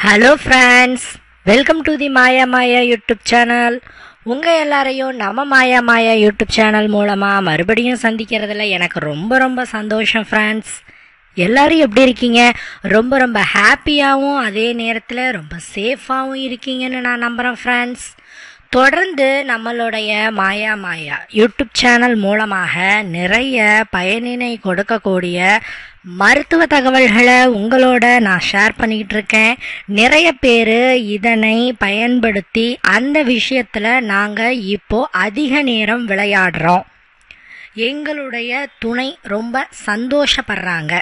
Hello friends, welcome to the Maya Maya YouTube channel. உங்கள் எல்லாரையும் நம்ம மாயா மாயா யூடியூப் சேனல் மூலமாக மறுபடியும் சந்திக்கிறதுல எனக்கு ரொம்ப ரொம்ப சந்தோஷம் ஃப்ரெண்ட்ஸ். எல்லோரும் எப்படி இருக்கீங்க? ரொம்ப ரொம்ப ஹாப்பியாகவும் அதே நேரத்தில் ரொம்ப சேஃபாகவும் இருக்கீங்கன்னு நான் நம்புகிறேன் ஃப்ரெண்ட்ஸ். தொடர்ந்து நம்மளுடைய மாயா மாயா யூடியூப் சேனல் மூலமாக நிறைய பயனினை கொடுக்கக்கூடிய மருத்துவ தகவல்களை உங்களோட நான் ஷேர் பண்ணிக்கிட்டு இருக்கேன். நிறைய பேர் இதனை பயன்படுத்தி அந்த விஷயத்தில் நாங்கள் இப்போது அதிக நேரம் விளையாடுறோம். எங்களுடைய துணை ரொம்ப சந்தோஷப்படுறாங்க.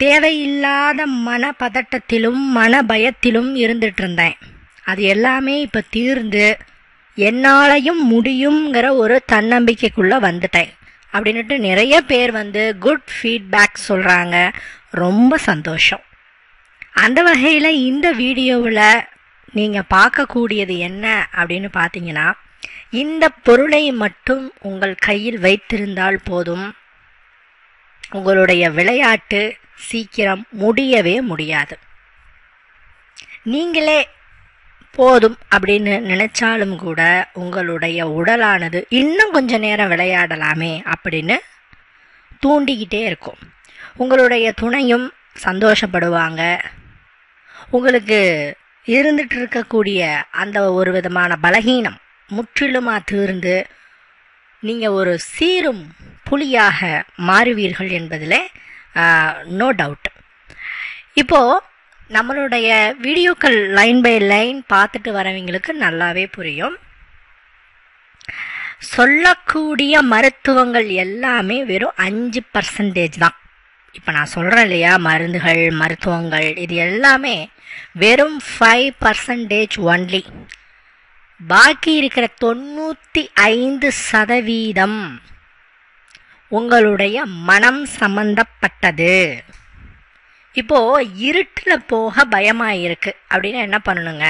தேவையில்லாத மன பதட்டத்திலும் மன பயத்திலும் இருந்துட்டு இருந்தேன். அது எல்லாமே இப்போ தீர்ந்து என்னாலையும் முடியுங்கிற ஒரு தன்னம்பிக்கைக்குள்ளே வந்துட்டேன் அப்படின்ட்டு நிறைய பேர் குட் ஃபீட்பேக் சொல்கிறாங்க. ரொம்ப சந்தோஷம். அந்த வகையில் இந்த வீடியோவில் நீங்கள் பார்க்கக்கூடியது என்ன அப்படின்னு பார்த்தீங்கன்னா, இந்த பொருளை மட்டும் உங்கள் கையில் வைத்திருந்தால் போதும், உங்களுடைய விளையாட்டு சீக்கிரம் முடியவே முடியாது. நீங்களே போதும் அப்படின்னு நினைச்சாலும் கூட உங்களுடைய உடலானது இன்னும் கொஞ்ச நேரம் விளையாடலாமே அப்படின்னு தூண்டிக்கிட்டே இருக்கும். உங்களுடைய துணையும் சந்தோஷப்படுவாங்க. உங்களுக்கு இருந்துட்டு இருக்கக்கூடிய அந்த ஒரு விதமான பலகீனம் முற்றிலுமாக தீர்ந்து நீங்கள் ஒரு சீரும் புலியாக மாறுவீர்கள் என்பதில் நோ டவுட். இப்போது நம்மளுடைய வீடியோக்கள் லைன் பை லைன் பார்த்துட்டு வரவங்களுக்கு நல்லாவே புரியும். சொல்லக்கூடிய மருத்துவங்கள் எல்லாமே வெறும் 5% தான். இப்போ நான் சொல்கிறேன் இல்லையா, மருந்துகள் மருத்துவங்கள் இது எல்லாமே வெறும் 5% ஒன்லி. பாக்கி இருக்கிற 95% உங்களுடைய மனம் சம்பந்தப்பட்டது. இப்போது இருட்டில் போக பயமாக இருக்குது அப்படின்னா என்ன பண்ணணுங்க?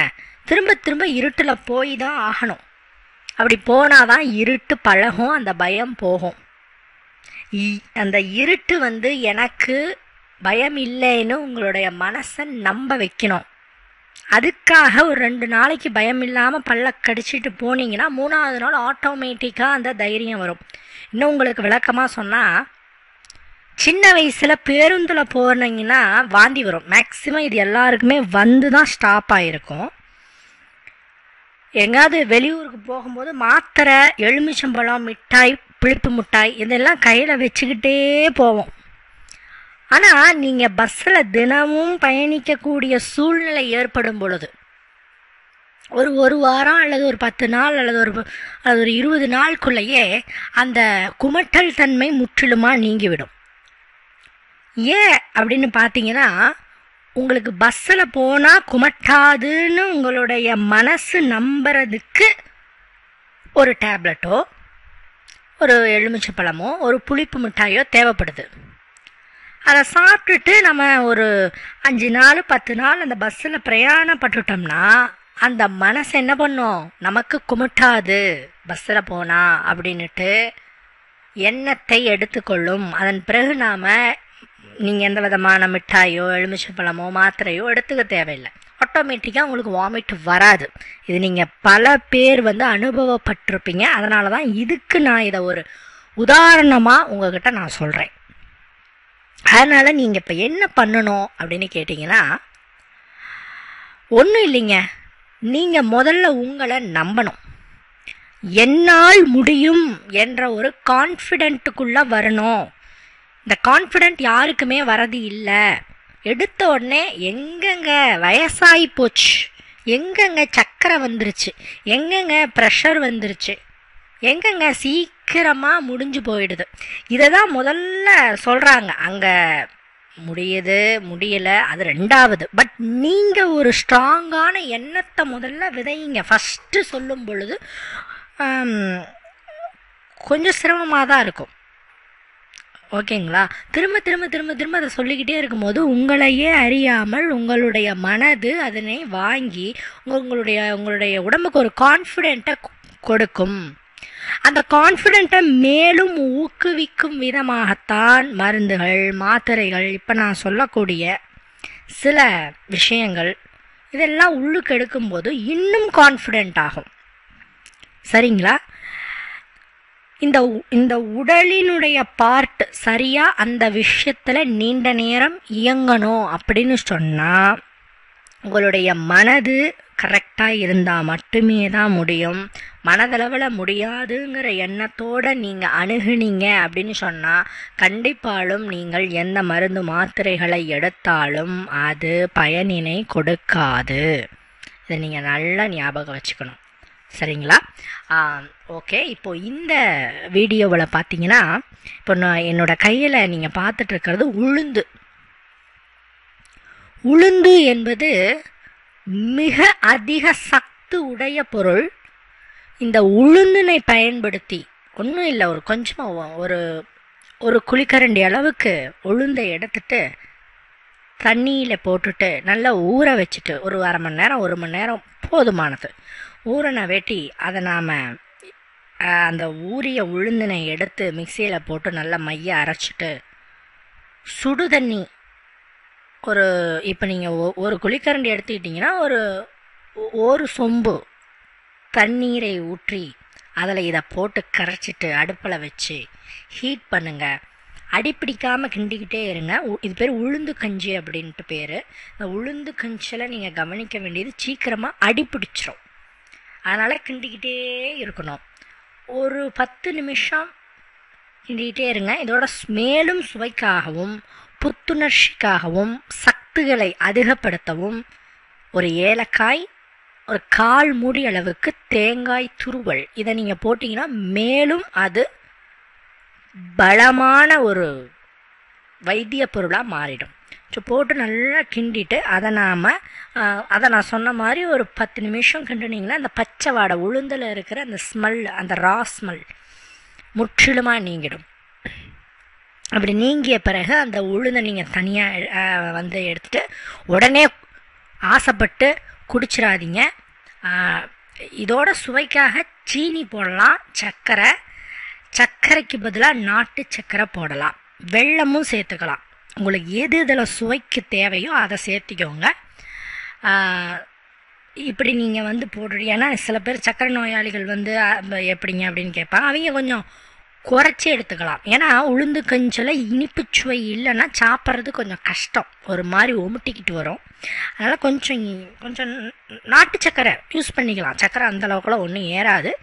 திரும்ப திரும்ப இருட்டில் போய் தான் ஆகணும். அப்படி போனால் தான் இருட்டு பழகும், அந்த பயம் போகும். அந்த இருட்டு எனக்கு பயம் இல்லைன்னு உங்களுடைய மனசை நம்ப வைக்கணும். அதுக்காக ஒரு 2 நாளைக்கு பயம் இல்லாமல் பல்ல கடிச்சிட்டு போனீங்கன்னா 3ஆவது நாள் ஆட்டோமேட்டிக்காக அந்த தைரியம் வரும். இன்னும் உங்களுக்கு விளக்கமாக சொன்னால், சின்ன வயசில் பேருந்தில் போனீங்கன்னா வாந்தி வரும். மேக்ஸிமம் இது எல்லாருக்குமே தான் ஸ்டாப் ஆகிருக்கும். எங்காவது வெளியூருக்கு போகும்போது மாத்திரை, எலுமிச்சம்பழம், மிட்டாய், புளிப்பு மிட்டாய் இதெல்லாம் கையில் வச்சுக்கிட்டே போவோம். ஆனால் நீங்கள் பஸ்ஸில் தினமும் பயணிக்கக்கூடிய சூழ்நிலை ஏற்படும் பொழுது ஒரு வாரம் அல்லது ஒரு 10 நாள் அல்லது ஒரு 20 நாளுக்குள்ளேயே அந்த குமட்டல் தன்மை முற்றிலுமாக நீங்கிவிடும். ஏன் அப்படின்னு பார்த்தீங்கன்னா, உங்களுக்கு பஸ்ஸில் போனால் குமட்டாதுன்னு உங்களுடைய மனசு நம்புறதுக்கு ஒரு டேப்லெட்டோ, ஒரு எலுமிச்சப்பழமோ, ஒரு புளிப்பு மிட்டாயோ தேவைப்படுது. அதை சாப்பிட்டுட்டு நம்ம ஒரு 5 நாள் 10 நாள் அந்த பஸ்ஸில் பிரயாணப்பட்டுட்டோம்னா அந்த மனசு என்ன பண்ணும்? நமக்கு குமட்டாது பஸ்ஸில் போனால் அப்படின்ட்டு எண்ணத்தை எடுத்துக்கொள்ளும். அதன் பிறகு நாம் நீங்கள் எந்த விதமான மிட்டாயோ எலுமிச்சப்பழமோ மாத்திரையோ எடுத்துக்க தேவையில்லை. ஆட்டோமேட்டிக்காக உங்களுக்கு வாமிட் வராது. இது நீங்கள் பல பேர் அனுபவப்பட்டிருப்பீங்க. அதனால தான் இதுக்கு நான் இதை ஒரு உதாரணமாக உங்ககிட்ட நான் சொல்கிறேன். அதனால் நீங்கள் இப்போ என்ன பண்ணணும் அப்படின்னு கேட்டிங்கன்னா, ஒன்றும் இல்லைங்க. நீங்கள் முதல்ல உங்களை நம்பணும். என்னால் முடியும் என்ற ஒரு கான்ஃபிடென்ட்டுக்குள்ளே வரணும். இந்த கான்ஃபிடென்ட் யாருக்குமே வரது இல்லை. எடுத்த உடனே எங்கெங்க வயசாகி போச்சு, எங்கெங்க சக்கரை வந்துருச்சு, எங்கெங்க ப்ரெஷர் வந்துருச்சு, எங்கெங்க சீக்கிரமாக முடிஞ்சு போயிடுது, இதை தான் முதல்ல சொல்கிறாங்க. அங்கே முடியுது முடியலை அது 2வது. பட் நீங்கள் ஒரு ஸ்ட்ராங்கான எண்ணத்தை முதல்ல விதைங்க. ஃபஸ்ட்டு சொல்லும் பொழுது கொஞ்சம் சிரமமாக தான் இருக்கும். ஓகேங்களா? திரும்ப திரும்ப திரும்ப திரும்ப அதை சொல்லிக்கிட்டே இருக்கும்போது உங்களையே அறியாமல் உங்களுடைய மனது அதனை வாங்கி உங்களுடைய உடம்புக்கு ஒரு கான்ஃபிடென்ட்டை கொடுக்கும். அந்த கான்ஃபிடென்ட்டை மேலும் ஊக்குவிக்கும் விதமாகத்தான் மருந்துகள் மாத்திரைகள் இப்போ நான் சொல்லக்கூடிய சில விஷயங்கள் இதெல்லாம் உள்ளுக்கு எடுக்கும்போது இன்னும் கான்ஃபிடென்ட் ஆகும். சரிங்களா? இந்த உடலினுடைய பார்ட் சரியாக அந்த விஷயத்தில் நீண்ட நேரம் இயங்கணும் அப்படின்னு சொன்னால் உங்களுடைய மனது கரெக்டாக இருந்தால் மட்டுமே தான் முடியும். மனதளவில் முடியாதுங்கிற எண்ணத்தோடு நீங்கள் அணுகுனீங்க அப்படின்னு சொன்னால் கண்டிப்பாலும் நீங்கள் எந்த மருந்து மாத்திரைகளை எடுத்தாலும் அது பயனினை கொடுக்காது. இதை நீங்கள் நல்லா ஞாபகம் வச்சுக்கணும். சரிங்களா? ஓகே. இப்போது இந்த வீடியோவில் பார்த்தீங்கன்னா, இப்போ நான் என்னோடய கையில் நீங்கள் பார்த்துட்ருக்கிறது உளுந்து. உளுந்து என்பது மிக அதிக சக்தி உடைய பொருள். இந்த உளுந்தினை பயன்படுத்தி ஒன்றும் இல்லை, ஒரு கொஞ்சமாக ஒரு குழிக்கரண்டி அளவுக்கு உளுந்தை எடுத்துட்டு தண்ணியில் போட்டுட்டு நல்லா ஊற வச்சுட்டு ஒரு அரை மணி நேரம் 1 மணி நேரம் போதுமானது ஊறின வேட்டி அதை நாம் அந்த ஊறிய உளுந்தினை எடுத்து மிக்சியில் போட்டு நல்லா மைய அரைச்சிட்டு சுடு தண்ணி இப்போ நீங்கள் ஒரு குழிக்கரண்டி எடுத்துக்கிட்டிங்கன்னா ஒரு சொம்பு தண்ணீரை ஊற்றி அதில் இதை போட்டு கரைச்சிட்டு அடுப்பில் வச்சு ஹீட் பண்ணுங்கள். அடிப்பிடிக்காமல் கிண்டிக்கிட்டே இருங்க. இது பேர் உளுந்து கஞ்சி அப்படின்ட்டு பேர். இந்த உளுந்து கஞ்சியில் நீங்கள் கவனிக்க வேண்டியது சீக்கிரமாக அடிப்பிடிச்சிரும். அதனால் கிண்டிக்கிட்டே இருக்கணும். ஒரு 10 நிமிஷம் கிண்டிக்கிட்டே இருங்க. இதோட மேலும் சுவைக்காகவும் புத்துணர்ச்சிக்காகவும் சக்திகளை அதிகப்படுத்தவும் ஒரு ஏலக்காய், ஒரு 1/4 மூடி அளவுக்கு தேங்காய் துருவல் இதை நீங்கள் போட்டிங்கன்னா மேலும் அது பலமான ஒரு வைத்திய பொருளாக மாறிடும். ஸோ போட்டு நல்லா கிண்டிட்டு அதை நான் சொன்ன மாதிரி ஒரு 10 நிமிஷம் கிண்டினீங்கன்னா அந்த பச்சை வாடை உளுந்தில் இருக்கிற அந்த ஸ்மெல், அந்த ரா ஸ்மெல் முற்றிலுமாக நீங்கிடும். அப்படி நீங்கிய பிறகு அந்த உளுந்தை நீங்கள் தனியாக எடுத்துகிட்டு உடனே ஆசைப்பட்டு குடிச்சிடாதீங்க. இதோட சுவைக்காக சீனி போடலாம், சர்க்கரைக்கு பதிலாக நாட்டு சர்க்கரை போடலாம், வெல்லமும் சேர்த்துக்கலாம். உங்களுக்கு எது இதில் சுவைக்கு தேவையோ அதை சேர்த்திக்கோங்க. இப்படி நீங்கள் போடுறீங்க. ஏன்னா சில பேர் சர்க்கரை நோயாளிகள் எப்படிங்க அப்படின்னு கேட்பாங்க. அவங்க கொஞ்சம் குறைச்சி எடுத்துக்கலாம். ஏன்னா உளுந்து கஞ்சில் இனிப்பு சுவை இல்லைன்னா சாப்பிட்றது கொஞ்சம் கஷ்டம், ஒரு மாதிரி ஒமுட்டிக்கிட்டு வரும். அதனால் கொஞ்சம் நாட்டு சர்க்கரை யூஸ் பண்ணிக்கலாம். சர்க்கரை அந்தளவுக்குலாம் ஒன்றும் ஏறாது.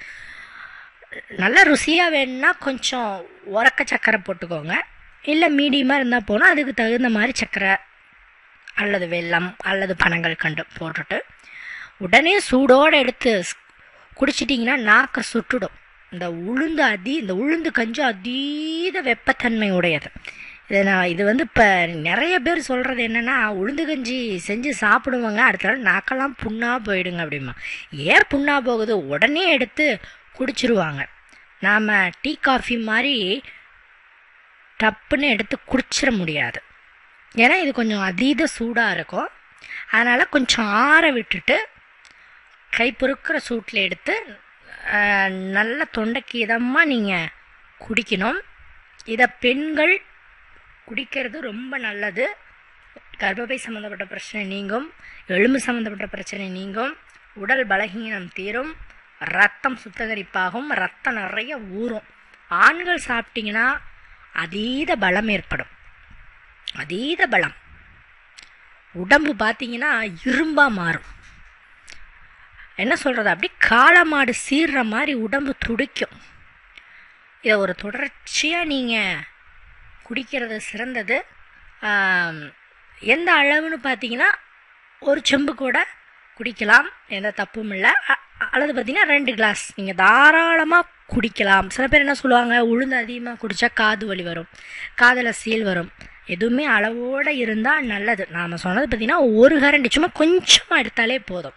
நல்லா ருசியாக வேணும்னா கொஞ்சம் உரக்க சர்க்கரை போட்டுக்கோங்க. இல்லை மீடியமாக இருந்தால் போனால் அதுக்கு தகுந்த மாதிரி சர்க்கரை அல்லது வெல்லம் அல்லது பனங்கள் கண்டு போட்டுட்டு உடனே சூடோடு எடுத்து குடிச்சிட்டிங்கன்னா நாக்கை சுட்டுடும். இந்த உளுந்து கஞ்சி அதீத வெப்பத்தன்மை உடையது. இது இப்போ நிறைய பேர் சொல்கிறது என்னென்னா, உளுந்து கஞ்சி செஞ்சு சாப்பிடுவாங்க, அடுத்த நாள் நாக்கெல்லாம் புண்ணாக போயிடுங்க அப்படிமா. ஏன் புண்ணாக போகுது? உடனே எடுத்து குடிச்சிருவாங்க. நாம் டீ காஃபி மாதிரி டப்புன்னு எடுத்து குடிச்சிட முடியாது. ஏன்னா இது கொஞ்சம் அதீத சூடாக இருக்கும். அதனால் கொஞ்சம் ஆற விட்டுட்டு கை பொறுக்கிற சூட்டில் எடுத்து நல்ல தொண்டைக்கு இதமாக நீங்கள் குடிக்கணும். இதை பெண்கள் குடிக்கிறது ரொம்ப நல்லது. கர்ப்பப்பை சம்மந்தப்பட்ட பிரச்சனை நீங்கும், எலும்பு சம்மந்தப்பட்ட பிரச்சனை நீங்கும், உடல் பலகீனம் தீரும், ரத்தம் சுத்தகரிப்பாகும், ரத்தம் நிறைய ஊறும். ஆண்கள் சாப்பிட்டிங்கன்னா அதீத பலம் ஏற்படும். அதீத பலம், உடம்பு பார்த்திங்கன்னா இரும்பாக மாறும். என்ன சொல்கிறது, அப்படி காளமாடு சீர்ற மாதிரி உடம்பு துடிக்கும். இதை ஒரு தொடர்ச்சியாக நீங்கள் குடிக்கிறது சிறந்தது. எந்த அளவுன்னு பார்த்தீங்கன்னா ஒரு செம்பு கூட குடிக்கலாம், எந்த தப்பும் இல்லை. அல்லது பார்த்திங்கன்னா 2 கிளாஸ் நீங்கள் தாராளமாக குடிக்கலாம். சில பேர் என்ன சொல்லுவாங்க, உளுந்து அதிகமாக குடித்தா காது வலி வரும், காதில் சீல் வரும். எதுவுமே அளவோடு இருந்தால் நல்லது. நாம் சொன்னது பார்த்திங்கன்னா 1 கரண்டி சும்மா கொஞ்சமாக எடுத்தாலே போதும்.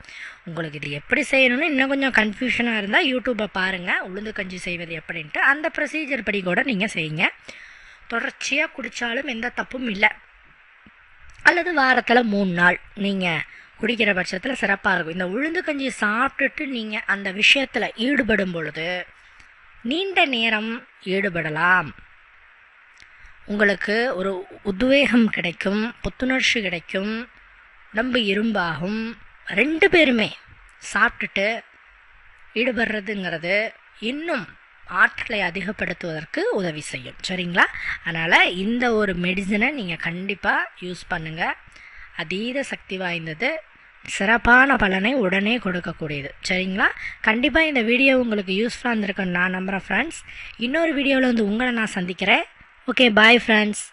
உங்களுக்கு இது எப்படி செய்யணும்னு இன்னும் கொஞ்சம் கன்ஃபியூஷனாக இருந்தால் யூடியூப்பை பாருங்கள், உளுந்து கஞ்சி செய்வது எப்படின்ட்டு. அந்த ப்ரொசீஜர் படி கூட நீங்கள் செய்யுங்க. தொடர்ச்சியாக குடித்தாலும் எந்த தப்பும் இல்லை. அல்லது வாரத்தில் 3 நாள் நீங்கள் குடிக்கிற பட்சத்தில் சிறப்பாக இருக்கும். இந்த உளுந்து கஞ்சி சாப்பிட்டுட்டு நீங்கள் அந்த விஷயத்தில் ஈடுபடும் பொழுது நீண்ட நேரம் ஈடுபடலாம். உங்களுக்கு ஒரு உத்வேகம் கிடைக்கும், புத்துணர்ச்சி கிடைக்கும், உடம்பு இரும்பாகும். 2 பேருமே சாப்பிட்டுட்டு ஈடுபடுறதுங்கிறது இன்னும் ஆற்றலை அதிகப்படுத்துவதற்கு உதவி செய்யும். சரிங்களா? அதனால் இந்த ஒரு மெடிசனை நீங்கள் கண்டிப்பாக யூஸ் பண்ணுங்கள். அதீத சக்தி வாய்ந்தது, சிறப்பான பலனை உடனே கொடுக்கக்கூடியது. சரிங்களா? கண்டிப்பாக இந்த வீடியோ உங்களுக்கு யூஸ்ஃபுல்லாக இருந்திருக்குன்னு நான் நம்புகிறேன் ஃப்ரெண்ட்ஸ். இன்னொரு வீடியோவில் உங்களை நான் சந்திக்கிறேன். Okay, bye friends.